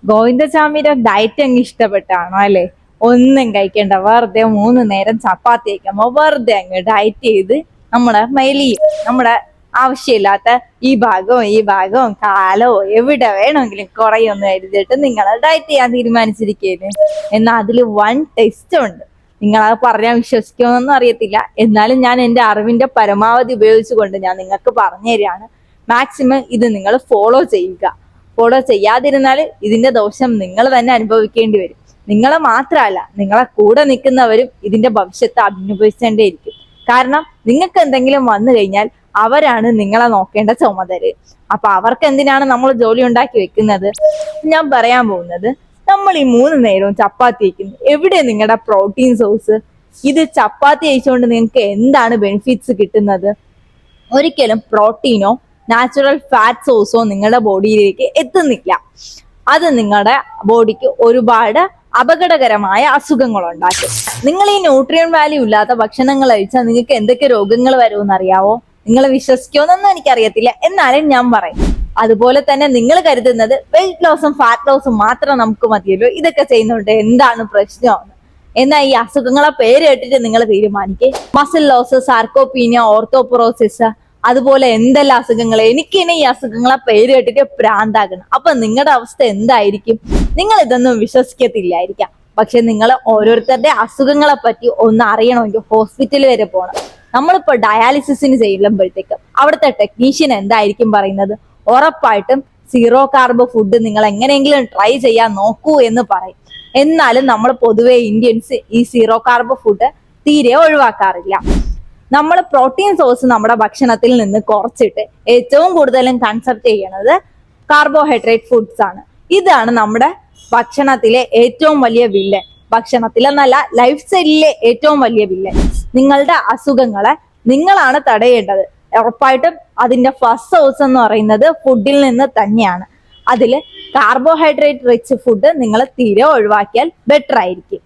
ഗോവിന്ദചാമിയുടെ diet അങ്ങ് ഇഷ്ടപ്പെട്ടാണോ അല്ലെ? ഒന്നും കഴിക്കണ്ട, വെറുതെ 3 നേരം ചപ്പാത്തി കഴിക്കുമ്പോ വെറുതെ അങ്ങ് ഡയറ്റ് ചെയ്ത് നമ്മുടെ മെലിയും. നമ്മുടെ ആവശ്യമില്ലാത്ത ഈ ഭാഗവും കാലോ എവിടെ വേണമെങ്കിലും കുറയൊന്നും എഴുതിയിട്ട് നിങ്ങൾ ഡയറ്റ് ചെയ്യാൻ തീരുമാനിച്ചിരിക്കുകയാണ്. എന്നാൽ അതിൽ വൺ ടെസ്റ്റ് ഉണ്ട്. നിങ്ങൾ അത് പറഞ്ഞാൽ വിശ്വസിക്കുമെന്നൊന്നും അറിയത്തില്ല, എന്നാലും ഞാൻ എൻ്റെ അറിവിന്റെ പരമാവധി ഉപയോഗിച്ചുകൊണ്ട് ഞാൻ നിങ്ങൾക്ക് പറഞ്ഞു തരികയാണ്. മാക്സിമം ഇത് നിങ്ങൾ ഫോളോ ചെയ്യുക. ഫോളോ ചെയ്യാതിരുന്നാൽ ഇതിന്റെ ദോഷം നിങ്ങൾ തന്നെ അനുഭവിക്കേണ്ടി വരും. നിങ്ങളെ മാത്രമല്ല, നിങ്ങളെ കൂടെ നിൽക്കുന്നവരും ഇതിന്റെ ഭവിഷ്യത്ത് അനുഭവിച്ചേണ്ടേയിരിക്കും. കാരണം നിങ്ങൾക്ക് എന്തെങ്കിലും വന്നു കഴിഞ്ഞാൽ അവരാണ് നിങ്ങളെ നോക്കേണ്ട ചുമതല. അപ്പൊ അവർക്ക് എന്തിനാണ് നമ്മൾ ജോലി ഉണ്ടാക്കി വെക്കുന്നത്? ഞാൻ പറയാൻ പോകുന്നത്, നമ്മൾ ഈ 3 നേരവും ചപ്പാത്തി കഴിക്കുന്നു, എവിടെ നിങ്ങളുടെ പ്രോട്ടീൻ സോഴ്സ്? ഇത് ചപ്പാത്തി കഴിച്ചുകൊണ്ട് നിങ്ങൾക്ക് എന്താണ് ബെനിഫിറ്റ്സ് കിട്ടുന്നത്? ഒരിക്കലും പ്രോട്ടീനോ നാച്ചുറൽ ഫാറ്റ് സോഴ്സോ നിങ്ങളുടെ ബോഡിയിലേക്ക് എത്തുന്നില്ല. അത് നിങ്ങളുടെ ബോഡിക്ക് ഒരുപാട് അപകടകരമായ അസുഖങ്ങൾ ഉണ്ടാക്കും. നിങ്ങൾ ഈ ന്യൂട്രിയൻ വാല്യൂ ഇല്ലാത്ത ഭക്ഷണങ്ങൾ കഴിച്ചാൽ നിങ്ങൾക്ക് എന്തൊക്കെ രോഗങ്ങൾ വരുമെന്ന് അറിയാവോ? നിങ്ങൾ വിശ്വസിക്കുമെന്നൊന്നും എനിക്കറിയത്തില്ല, എന്നാലും ഞാൻ പറയും. അതുപോലെ തന്നെ നിങ്ങൾ കരുതുന്നത് വെയിറ്റ് ലോസും ഫാറ്റ് ലോസും മാത്രം നമുക്ക് മതിയല്ലോ, ഇതൊക്കെ ചെയ്യുന്നുണ്ട് എന്താണ് പ്രശ്നമാണ്? എന്നാൽ ഈ അസുഖങ്ങളെ പേര് കേട്ടിട്ട് നിങ്ങൾ തീരുമാനിക്കേ. മസിൽ ലോസ്, സാർക്കോപീനിയ, ഓർത്തോപൊറോസിസ്, അതുപോലെ എന്തെല്ലാം അസുഖങ്ങൾ. എനിക്കിനി ഈ അസുഖങ്ങളെ പേര് കേട്ടിട്ട് പ്രാന്താകണം. അപ്പൊ നിങ്ങളുടെ അവസ്ഥ എന്തായിരിക്കും? നിങ്ങൾ ഇതൊന്നും വിശ്വസിക്കത്തില്ലായിരിക്കാം. പക്ഷെ നിങ്ങൾ ഓരോരുത്തരുടെ അസുഖങ്ങളെ പറ്റി ഒന്ന് അറിയണമെങ്കിൽ ഹോസ്പിറ്റൽ വരെ പോകണം. നമ്മളിപ്പോ ഡയാലിസിസിന് ചെല്ലുമ്പോഴത്തേക്ക് അവിടുത്തെ ടെക്നീഷ്യൻ എന്തായിരിക്കും പറയുന്നത്? ഉറപ്പായിട്ടും സീറോ കാർബ് ഫുഡ് നിങ്ങൾ എങ്ങനെയെങ്കിലും ട്രൈ ചെയ്യാൻ നോക്കൂ എന്ന് പറയും. എന്നാലും നമ്മൾ പൊതുവെ ഇന്ത്യൻസ് ഈ സീറോ കാർബ് ഫുഡ് തീരെ ഒഴിവാക്കാറില്ല. നമ്മൾ പ്രോട്ടീൻ സോഴ്സ് നമ്മുടെ ഭക്ഷണത്തിൽ നിന്ന് കുറച്ചിട്ട് ഏറ്റവും കൂടുതലും കൺസെപ്റ്റ് ചെയ്യണത് കാർബോഹൈഡ്രേറ്റ് ഫുഡ്സ് ആണ്. ഇതാണ് നമ്മുടെ ഭക്ഷണത്തിലെ ഏറ്റവും വലിയ വില്ലൻ. ഭക്ഷണത്തിലെന്നല്ല, ലൈഫ് സ്റ്റൈലിലെ ഏറ്റവും വലിയ വില്ലൻ. നിങ്ങളുടെ അസുഖങ്ങളെ നിങ്ങളാണ് തടയേണ്ടത്. ഉറപ്പായിട്ടും അതിന്റെ ഫസ്റ്റ് സോഴ്സ് എന്ന് പറയുന്നത് ഫുഡിൽ നിന്ന് തന്നെയാണ്. അതിൽ കാർബോഹൈഡ്രേറ്റ് റിച്ച് ഫുഡ് നിങ്ങൾ തീരെ ഒഴിവാക്കിയാൽ ബെറ്റർ ആയിരിക്കും.